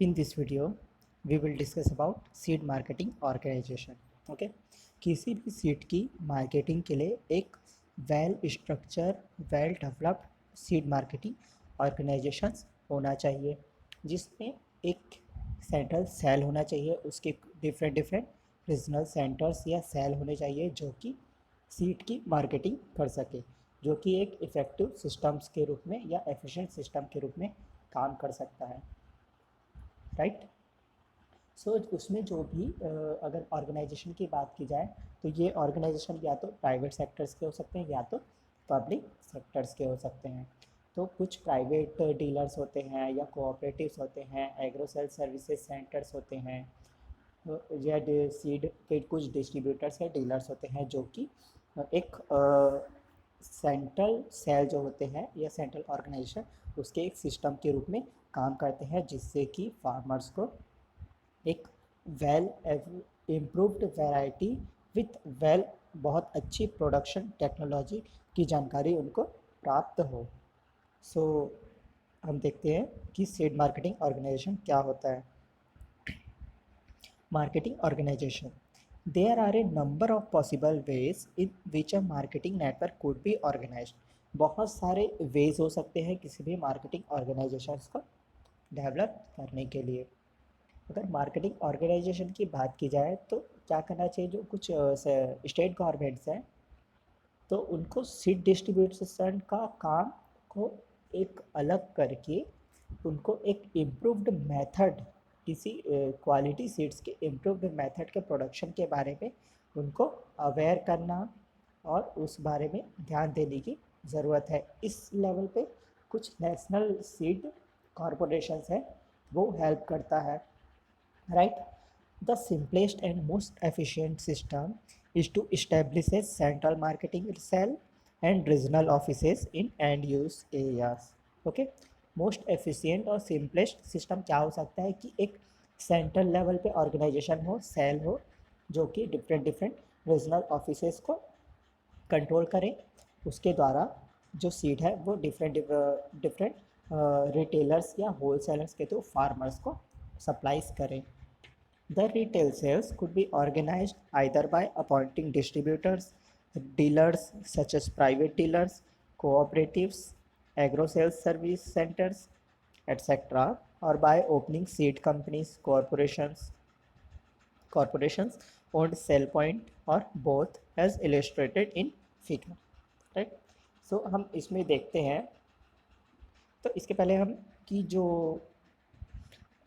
In this video, we will discuss about seed marketing organisation. Okay, किसी भी seed की marketing के लिए एक well structure, well developed seed marketing organisations होना चाहिए, जिसमें एक सेंट्रल सेल होना चाहिए. उसके डिफरेंट डिफरेंट रीजनल सेंटर्स या सेल होने चाहिए जो कि सीड की मार्केटिंग कर सके, जो कि एक इफ़ेक्टिव सिस्टम्स के रूप में या एफिशिएंट सिस्टम के रूप में काम कर सकता है. राइट. सो उसमें जो भी अगर ऑर्गेनाइजेशन की बात की जाए तो ये ऑर्गेनाइजेशन या तो प्राइवेट सेक्टर्स के हो सकते हैं या तो पब्लिक सेक्टर्स के हो सकते हैं. तो कुछ प्राइवेट डीलर्स होते हैं या कोऑपरेटिव्स होते हैं, एग्रो सेल सर्विसेज सेंटर्स होते हैं, या सीड के कुछ डिस्ट्रीब्यूटर्स या डीलर्स होते हैं जो कि एक सेंट्रल सेल जो होते हैं या सेंट्रल ऑर्गेनाइजेशन उसके एक सिस्टम के रूप में काम करते हैं, जिससे कि फार्मर्स को एक well improved variety with well बहुत अच्छी प्रोडक्शन टेक्नोलॉजी की जानकारी उनको प्राप्त हो. सो हम देखते हैं कि सीड मार्केटिंग ऑर्गेनाइजेशन क्या होता है. Marketing organization. There are a number of possible ways in which a marketing network could be organized. बहुत सारे वेज हो सकते हैं किसी भी मार्केटिंग ऑर्गेनाइजेशंस को डेवलप करने के लिए. अगर मार्केटिंग ऑर्गेनाइजेशन की बात की जाए तो क्या करना चाहिए. जो कुछ स्टेट गवर्नमेंट्स हैं तो उनको सीड डिस्ट्रीब्यूशन का काम को एक अलग करके उनको एक इम्प्रूव्ड मेथड, किसी क्वालिटी सीड्स के इम्प्रूव्ड मेथड के प्रोडक्शन के बारे में उनको अवेयर करना और उस बारे में ध्यान देने की ज़रूरत है. इस लेवल पे कुछ नेशनल सीड कॉरपोरेशंस हैं, वो हेल्प करता है. Right. The simplest and most efficient system is to establish a central marketing cell and regional offices in end use areas. Okay. Most efficient और सिंपलेस्ट सिस्टम क्या हो सकता है कि एक सेंट्रल लेवल पे ऑर्गेनाइजेशन हो, सेल हो, जो कि डिफरेंट डिफरेंट रीजनल ऑफिसेस को कंट्रोल करें. उसके द्वारा जो सीड है वो डिफरेंट डिफरेंट रिटेलर्स या होलसेलर्स के थ्रू फार्मर्स को सप्लाईज करें. The retail sales could be organized either by appointing distributors, dealers such as private dealers, cooperatives, agro sales service centers, etc., or by opening seed companies, corporations owned sell point, or both, as illustrated in figure. Right. So हम इसमें देखते हैं. तो इसके पहले हम कि जो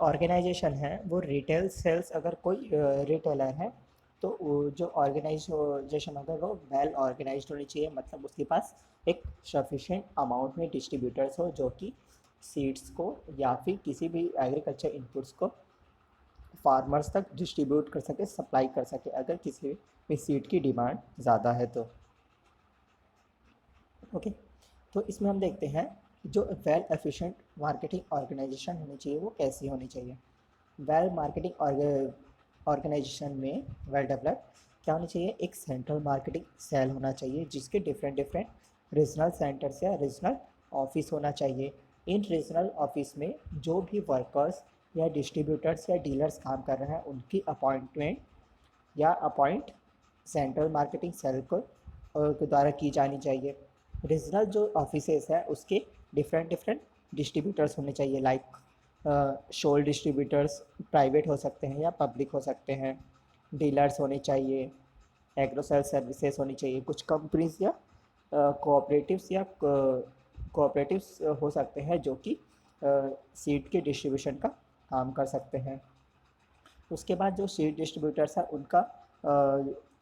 ऑर्गेनाइजेशन है वो रिटेल सेल्स, अगर कोई रिटेलर है तो जो ऑर्गेनाइजेशन होगा वो वेल ऑर्गेनाइज्ड होनी चाहिए. मतलब उसके पास एक सफिशेंट अमाउंट में डिस्ट्रीब्यूटर्स हो जो कि सीड्स को या फिर किसी भी एग्रीकल्चर इनपुट्स को फार्मर्स तक डिस्ट्रीब्यूट कर सके, सप्लाई कर सके अगर किसी भी सीड की डिमांड ज़्यादा है तो. ओके. तो इसमें हम देखते हैं जो वेल एफिशिएंट मार्केटिंग ऑर्गेनाइजेशन होनी चाहिए वो कैसी होनी चाहिए. वेल मार्केटिंग ऑर्गेनाइजेशन में वेल डेवलप क्या होनी चाहिए. एक सेंट्रल मार्केटिंग सेल होना चाहिए जिसके डिफरेंट डिफरेंट रीजनल सेंटर्स या रीजनल ऑफिस होना चाहिए. इन रीजनल ऑफिस में जो भी वर्कर्स या डिस्ट्रीब्यूटर्स या डीलर्स काम कर रहे हैं उनकी अपॉइंटमेंट या अपॉइंट सेंट्रल मार्केटिंग सेल को के द्वारा की जानी चाहिए. रीजनल जो ऑफिसेस है उसके डिफरेंट डिफरेंट डिस्ट्रीब्यूटर्स होने चाहिए. लाइक शोल डिस्ट्रीब्यूटर्स प्राइवेट हो सकते हैं या पब्लिक हो सकते हैं. डीलर्स होने चाहिए, एग्रोसेल सर्विसेज होनी चाहिए. कुछ कंपनीज या कोऑपरेटिव्स या कोऑपरेटिव्स हो सकते हैं जो कि सीड के डिस्ट्रीब्यूशन का काम कर सकते हैं. उसके बाद जो सीड डिस्ट्रीब्यूटर्स हैं उनका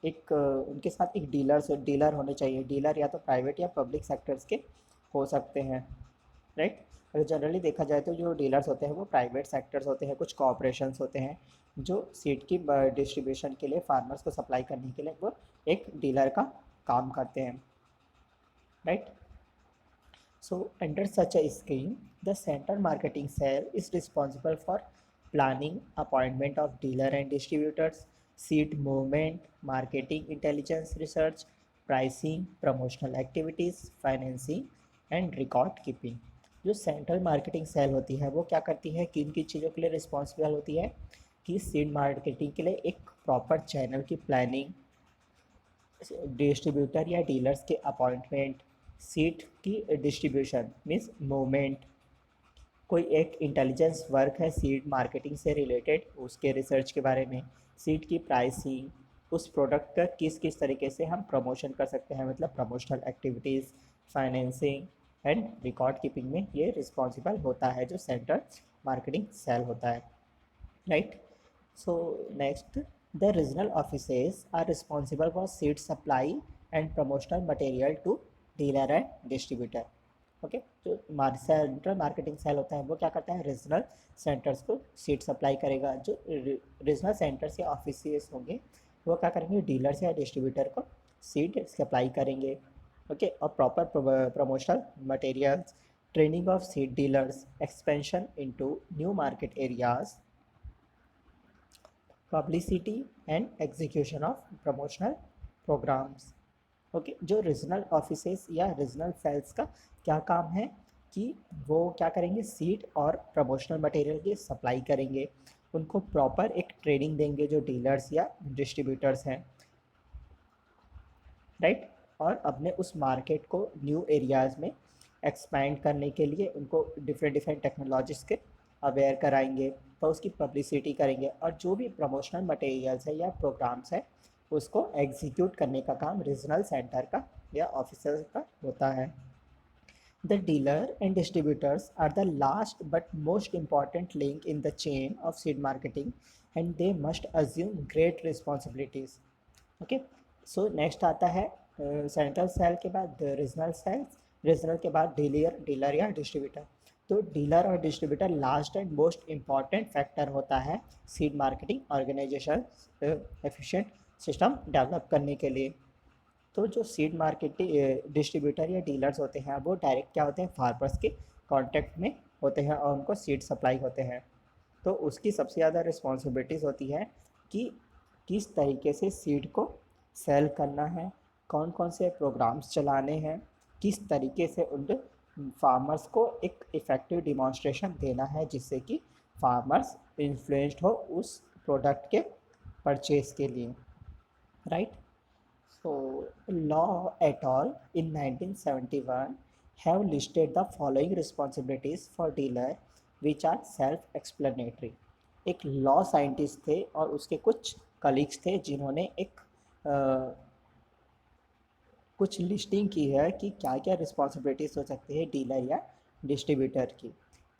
उनके साथ एक डीलर होने चाहिए. डीलर या तो प्राइवेट या पब्लिक सेक्टर्स के हो सकते हैं. राइट. अगर जनरली देखा जाए तो जो डीलर्स होते हैं वो प्राइवेट सेक्टर्स होते हैं, कुछ कॉर्पोरेशंस होते हैं जो सीड की डिस्ट्रीब्यूशन के लिए फार्मर्स को सप्लाई करने के लिए वो एक डीलर का काम करते हैं. Right. So under such a scheme, the center marketing cell is responsible for planning, appointment of dealer and distributors, seed movement, marketing intelligence research, pricing, promotional activities, financing, and record keeping. जो central marketing cell होती है वो क्या करती है, किन किन चीज़ों के लिए रिस्पॉन्सिबल होती है कि सीड मार्केटिंग के लिए एक प्रॉपर चैनल की प्लानिंग, डिस्ट्रीब्यूटर या डीलर्स के अपॉइंटमेंट, सीट की डिस्ट्रीब्यूशन मीन्स मूवमेंट, कोई एक इंटेलिजेंस वर्क है सीड मार्केटिंग से रिलेटेड उसके रिसर्च के बारे में, सीड की प्राइसिंग, उस प्रोडक्ट का किस किस तरीके से हम प्रमोशन कर सकते हैं, मतलब promotional activities, financing and record keeping में ये रिस्पॉन्सिबल होता है जो सेंट्रल मार्केटिंग सेल होता है, right. So next, the regional offices are responsible for seed supply and promotional material to dealer and distributor. Okay, जो सेंट्रल मार्केटिंग सेल होता है वो क्या करता है, रीजनल सेंटर्स को सीड सप्लाई करेगा। जो रीजनल सेंटर्स या ऑफिस होंगे वो क्या करेंगे, डीलर्स या डिस्ट्रीब्यूटर को सीड सप्लाई करेंगे। ओके, और proper promotional materials, training of seed dealers, expansion into new market areas, publicity and execution of promotional programmes. Okay, जो रीजनल ऑफिसेस या रीजनल सेल्स का क्या काम है कि वो क्या करेंगे, सीड और प्रमोशनल मटेरियल की सप्लाई करेंगे, उनको प्रॉपर एक ट्रेनिंग देंगे जो डीलर्स या डिस्ट्रीब्यूटर्स हैं, राइट। और अपने उस मार्केट को न्यू एरियाज़ में एक्सपैंड करने के लिए उनको डिफरेंट डिफरेंट टेक्नोलॉजीज़ के अवेयर कराएंगे, तो उसकी पब्लिसिटी करेंगे, और जो भी प्रमोशनल मटेरियल्स है या प्रोग्राम्स है उसको एग्जीक्यूट करने का काम रीजनल सेंटर का या ऑफिसर का होता है। The dealer and distributors are the last but most important link in the chain of seed marketing, and they must assume great responsibilities. Okay, so next आता है सेंट्रल सेल के बाद regional sales, regional के बाद dealer या distributor. तो dealer और distributor last and most important factor होता है seed marketing organisation efficient system develop करने के लिए। तो जो सीड मार्केटिंग डिस्ट्रीब्यूटर या डीलर्स होते हैं वो डायरेक्ट क्या होते हैं, फार्मर्स के कांटेक्ट में होते हैं और उनको सीड सप्लाई होते हैं। तो उसकी सबसे ज़्यादा रिस्पॉन्सिबिलिटीज़ होती है कि किस तरीके से सीड को सेल करना है, कौन कौन से प्रोग्राम्स चलाने हैं, किस तरीके से उन फार्मर्स को एक इफ़ेक्टिव डिमॉन्स्ट्रेशन देना है जिससे कि फार्मर्स इन्फ्लुएंस्ड हो उस प्रोडक्ट के परचेज के लिए, right. So, Law et al. In 1971 have listed the following responsibilities for dealer which are self-explanatory. एक लॉ साइंटिस्ट थे और उसके कुछ कलीग्स थे जिन्होंने एक कुछ लिस्टिंग की है कि क्या क्या रिस्पॉन्सिबिलिटीज़ हो सकती है डीलर या डिस्ट्रीब्यूटर की।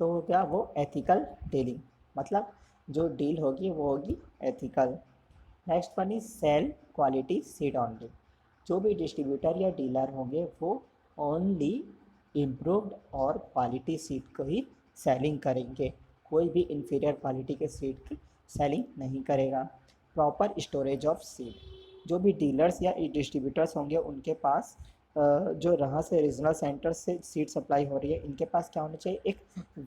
तो क्या वो एथिकल डीलिंग, मतलब जो डील होगी वो होगी ethical. Next one is sell quality seed only. जो भी डिस्ट्रीब्यूटर या डीलर होंगे वो ओनली इम्प्रूव्ड और क्वालिटी सीड को ही सेलिंग करेंगे, कोई भी इन्फीरियर क्वालिटी के सीड की सेलिंग नहीं करेगा। प्रॉपर स्टोरेज ऑफ सीड, जो भी डीलर्स या डिस्ट्रीब्यूटर्स होंगे उनके पास जो रहा से रीजनल सेंटर से सीड सप्लाई हो रही है इनके पास क्या होना चाहिए, एक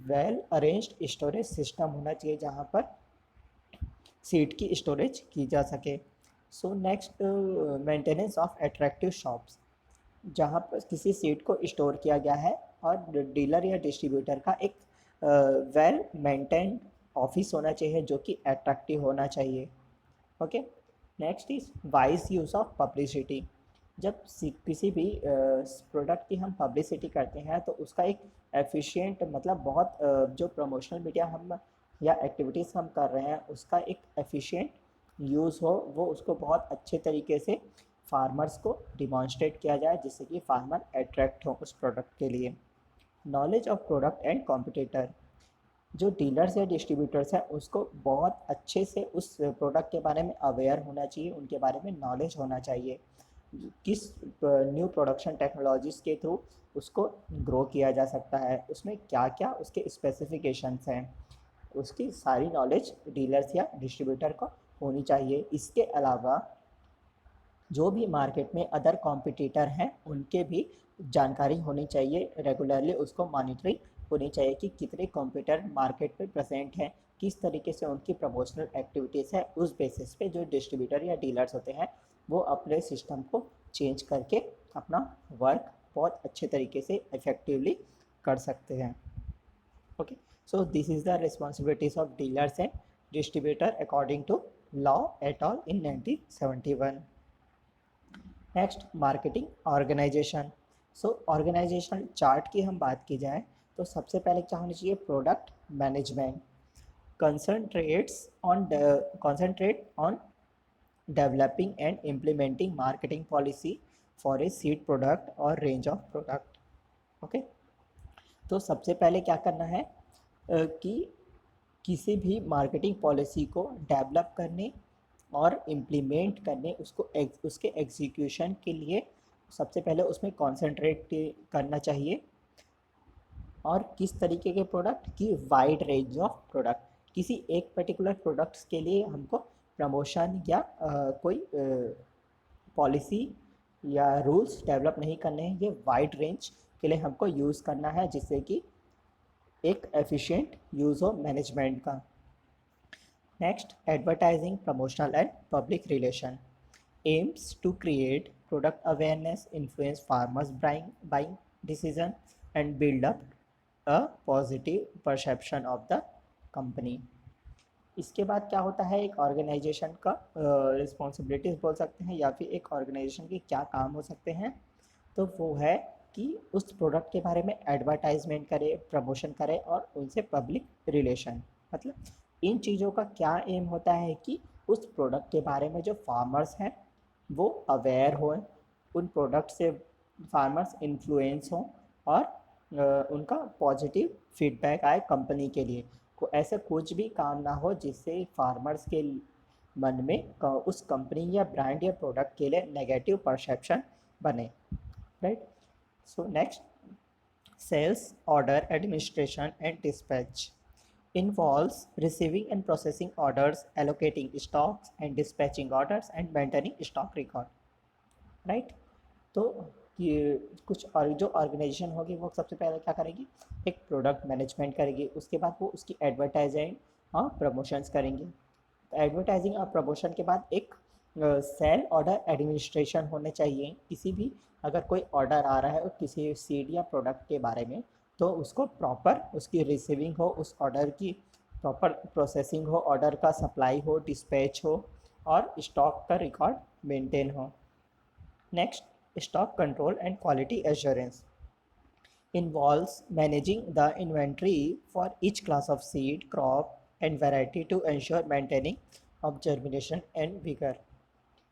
वेल अरेंज्ड स्टोरेज सिस्टम होना चाहिए जहाँ पर सीड की स्टोरेज की जा सके। So next, maintenance of attractive shops, जहाँ पर किसी सीड को स्टोर किया गया है और डीलर या डिस्ट्रीब्यूटर का एक वेल मेंटेन्ड ऑफिस होना चाहिए जो कि एट्रैक्टिव होना चाहिए। Okay, next is wise use of publicity. जब किसी भी प्रोडक्ट की हम पब्लिसिटी करते हैं तो उसका एक एफिशिएंट, मतलब बहुत जो प्रमोशनल मीडिया हम या एक्टिविटीज़ हम कर रहे हैं उसका एक एफिशिएंट यूज़ हो, वो उसको बहुत अच्छे तरीके से फार्मर्स को डिमॉन्स्ट्रेट किया जाए जिससे कि फार्मर अट्रैक्ट हो उस प्रोडक्ट के लिए। Knowledge of product and competitor, जो डीलर्स या डिस्ट्रीब्यूटर्स हैं उसको बहुत अच्छे से उस प्रोडक्ट के बारे में अवेयर होना चाहिए, उनके बारे में नॉलेज होना चाहिए, किस न्यू प्रोडक्शन टेक्नोलॉजीज़ के थ्रू उसको ग्रो किया जा सकता है, उसमें क्या क्या उसके स्पेसिफिकेशंस हैं, उसकी सारी नॉलेज डीलर्स या डिस्ट्रीब्यूटर को होनी चाहिए। इसके अलावा जो भी मार्केट में अदर कॉम्पिटिटर हैं उनके भी जानकारी होनी चाहिए, रेगुलरली उसको मॉनिटरिंग होनी चाहिए कि कितने कॉम्पिटिटर मार्केट पे प्रेजेंट हैं, किस तरीके से उनकी प्रमोशनल एक्टिविटीज़ है। उस बेसिस पे जो डिस्ट्रीब्यूटर या डीलर्स होते हैं वो अपने सिस्टम को चेंज करके अपना वर्क बहुत अच्छे तरीके से इफ़ेक्टिवली कर सकते हैं। Okay, so this is the responsibilities of dealers and distributor according to law et al in 1971. Next marketing organisation. So organisational chart की हम बात की जाए तो सबसे पहले क्या होनी चाहिए, product management concentrate on developing and implementing marketing policy for a seed product or range of product. Okay, तो सबसे पहले क्या करना है कि किसी भी मार्केटिंग पॉलिसी को डेवलप करने और इम्प्लीमेंट करने, उसके एग्जीक्यूशन के लिए सबसे पहले उसमें कॉन्सेंट्रेट करना चाहिए. और किस तरीके के प्रोडक्ट की, वाइड रेंज ऑफ प्रोडक्ट. किसी एक पर्टिकुलर प्रोडक्ट्स के लिए हमको प्रमोशन या कोई पॉलिसी या रूल्स डेवलप नहीं करने हैं, ये वाइड रेंज के लिए हमको यूज़ करना है जिससे कि एक एफिशिएंट यूज़ हो मैनेजमेंट का. Next, advertising, promotional and public relation aims to create product awareness, influence farmers buying decision and build up a positive perception of the company. इसके बाद क्या होता है, एक ऑर्गेनाइजेशन का रिस्पॉन्सिबिलिटीज़ बोल सकते हैं या फिर एक ऑर्गेनाइजेशन के क्या काम हो सकते हैं, तो वो है कि उस प्रोडक्ट के बारे में एडवर्टाइजमेंट करे, प्रमोशन करे और उनसे पब्लिक रिलेशन. मतलब इन चीज़ों का क्या एम होता है कि उस प्रोडक्ट के बारे में जो फार्मर्स हैं वो अवेयर हों, उन प्रोडक्ट से फार्मर्स इन्फ्लुएंस हों और उनका पॉजिटिव फीडबैक आए कंपनी के लिए. को ऐसा कुछ भी काम ना हो जिससे फार्मर्स के मन में उस कंपनी या ब्रांड या प्रोडक्ट के लिए नेगेटिव परसेप्शन बने. Right. So next, sales, order administration and dispatch involves receiving and processing orders, allocating stocks and dispatching orders and maintaining stock record. Right. तो ये कुछ और जो ऑर्गेनाइजेशन होगी वो सबसे पहले क्या करेगी, एक प्रोडक्ट मैनेजमेंट करेगी, उसके बाद वो उसकी एडवर्टाइजिंग और प्रमोशंस करेंगे. एडवर्टाइजिंग और प्रमोशन के बाद एक सेल ऑर्डर एडमिनिस्ट्रेशन होने चाहिए. किसी भी अगर कोई ऑर्डर आ रहा है और किसी सीड या प्रोडक्ट के बारे में, तो उसको प्रॉपर उसकी रिसीविंग हो, उस ऑर्डर की प्रॉपर प्रोसेसिंग हो, ऑर्डर का सप्लाई हो, डिस्पैच हो और स्टॉक का रिकॉर्ड मेंटेन हो. Next, stock control and quality assurance involves managing the inventory for each class of seed, crop and variety to ensure maintaining of germination and vigor.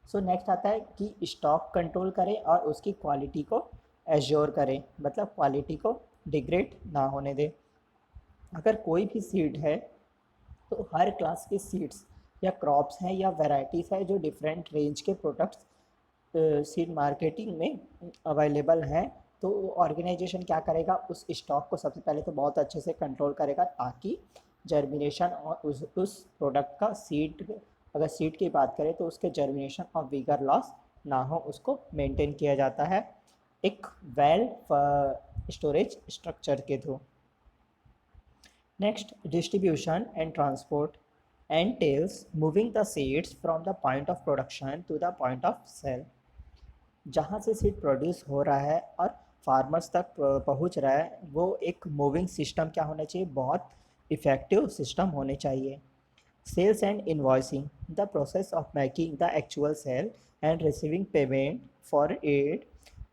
So next आता है कि stock control करें और उसकी quality को assure करें, मतलब quality को डिग्रेड ना होने दें. अगर कोई भी सीड है तो हर क्लास के सीड्स या क्रॉप्स हैं या वैरायटीज़ है जो डिफरेंट रेंज के प्रोडक्ट्स सीड मार्केटिंग में अवेलेबल हैं, तो ऑर्गेनाइजेशन क्या करेगा, उस स्टॉक को सबसे पहले तो बहुत अच्छे से कंट्रोल करेगा ताकि जर्मिनेशन और उस प्रोडक्ट का सीड, अगर सीड की बात करें तो उसके जर्मिनेशन और वीगर लॉस ना हो, उसको मेंटेन किया जाता है एक वेल स्टोरेज स्ट्रक्चर के through. Next, distribution and transport entails moving the seeds from the point of production to the point of sale. जहाँ से सीड प्रोड्यूस हो रहा है और फार्मर्स तक पहुँच रहा है, वो एक मूविंग सिस्टम क्या होना चाहिए, बहुत इफ़ेक्टिव सिस्टम होने चाहिए. Sales and invoicing, the process of making the actual sale and receiving payment for it,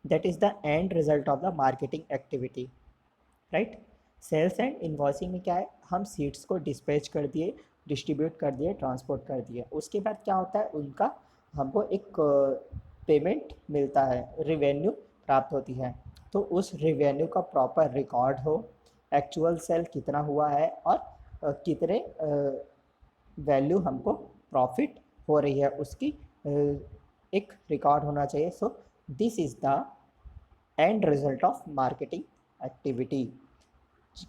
that is the end result of the marketing activity. Right. Sales and invoicing में क्या है, हम सीड्स को dispatch कर दिए, distribute कर दिए, transport कर दिए, उसके बाद क्या होता है, उनका हमको एक पेमेंट मिलता है, रिवेन्यू प्राप्त होती है. तो उस रिवेन्यू का प्रॉपर रिकॉर्ड हो, एक्चुअल सेल कितना हुआ है और कितने वैल्यू हमको प्रॉफिट हो रही है, उसकी एक रिकॉर्ड होना चाहिए. So this is the end result of marketing activity.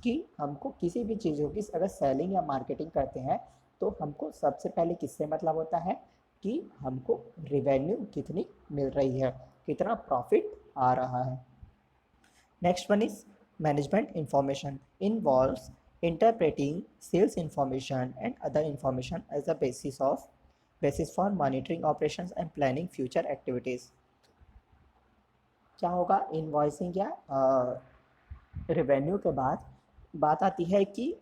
कि हमको किसी भी चीज़ों की अगर सेलिंग या मार्केटिंग करते हैं तो हमको सबसे पहले किससे मतलब होता है कि हमको रिवेन्यू कितनी मिल रही है, कितना प्रॉफिट आ रहा है. Next one is management information involves interpreting sales information and other information as a basis for monitoring operations and planning future activities. क्या होगा, इन्वॉइसिंग या रेवेन्यू के बाद बात आती है कि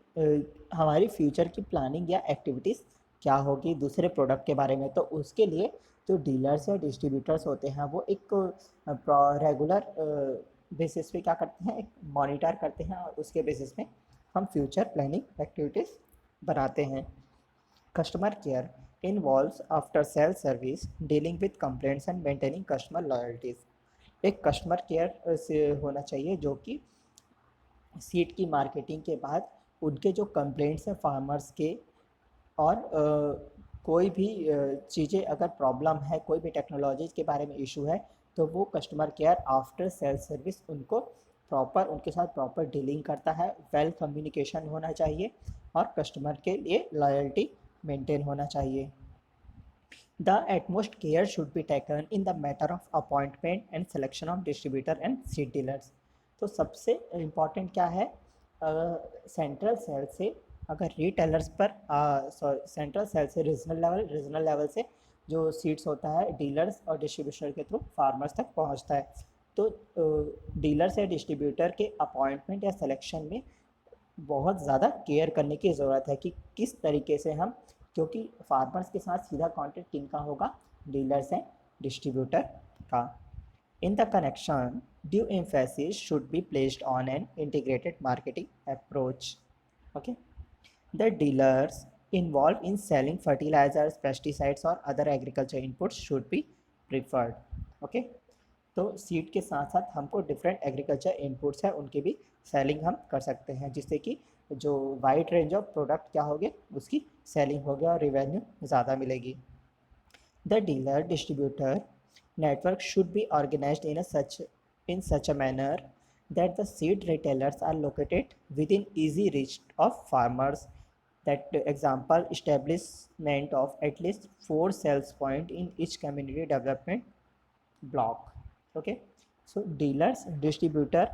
हमारी फ्यूचर की प्लानिंग या एक्टिविटीज़ क्या होगी दूसरे प्रोडक्ट के बारे में, तो उसके लिए जो डीलर्स या डिस्ट्रीब्यूटर्स होते हैं वो एक रेगुलर बेसिस पे क्या करते हैं, एक मॉनिटर करते हैं और उसके बेसिस पे हम फ्यूचर प्लानिंग एक्टिविटीज़ बनाते हैं। Customer care involves after sale service dealing with complaints and maintaining customer loyalties. एक कस्टमर केयर से होना चाहिए जो कि सीड की मार्केटिंग के बाद उनके जो कंप्लेंट्स हैं फार्मर्स के, और कोई भी चीज़ें अगर प्रॉब्लम है, कोई भी टेक्नोलॉजीज़ के बारे में इशू है, तो वो customer care after sale service उनको प्रॉपर उनके साथ प्रॉपर डीलिंग करता है। वेल कम्युनिकेशन होना चाहिए और कस्टमर के लिए लॉयल्टी मेंटेन होना चाहिए। The utmost care should be taken in the matter of appointment and selection of distributor and seed dealers। तो सबसे इम्पॉर्टेंट क्या है, सेंट्रल सेल से अगर रिटेलर्स पर सेंट्रल सेल से रीजनल लेवल से जो सीड्स होता है डीलर्स और डिस्ट्रीब्यूटर के थ्रू फार्मर्स तक पहुंचता है। तो डीलर्स या डिस्ट्रीब्यूटर के अपॉइंटमेंट या सिलेक्शन में बहुत ज़्यादा केयर करने की ज़रूरत है कि किस तरीके से हम, क्योंकि फार्मर्स के साथ सीधा कॉन्टेक्ट किनका होगा, डीलर्स एंड डिस्ट्रीब्यूटर का। In the connection due emphasis should be placed on an integrated marketing approach. Okay, the dealers involved in selling fertilizers, pesticides और other agriculture inputs should be preferred। Okay, तो seed के साथ साथ हमको different agriculture inputs हैं उनकी भी selling हम कर सकते हैं, जिससे कि जो वाइड रेंज ऑफ प्रोडक्ट क्या होगे उसकी सेलिंग होगी और रिवेन्यू ज़्यादा मिलेगी। The dealer distributor network should be organized in such a manner that the seed retailers are located within easy reach of farmers, that example establishment of at least 4 sales point in each community development block। Okay, so dealers distributor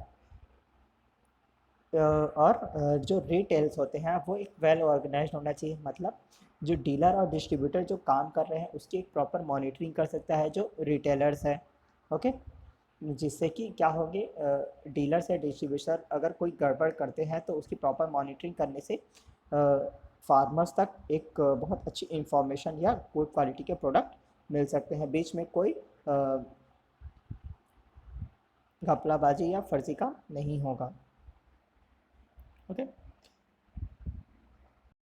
और जो retails होते हैं वो एक well organised होना चाहिए। मतलब जो डीलर और डिस्ट्रीब्यूटर जो काम कर रहे हैं उसकी एक प्रॉपर मॉनिटरिंग कर सकता है जो रिटेलर्स है। ओके, जिससे कि क्या होगे, डीलर्स या डिस्ट्रीब्यूटर अगर कोई गड़बड़ करते हैं तो उसकी प्रॉपर मॉनिटरिंग करने से फार्मर्स तक एक बहुत अच्छी इंफॉर्मेशन या गुड क्वालिटी के प्रोडक्ट मिल सकते हैं, बीच में कोई घपलाबाजी या फर्जी काम नहीं होगा। ओके।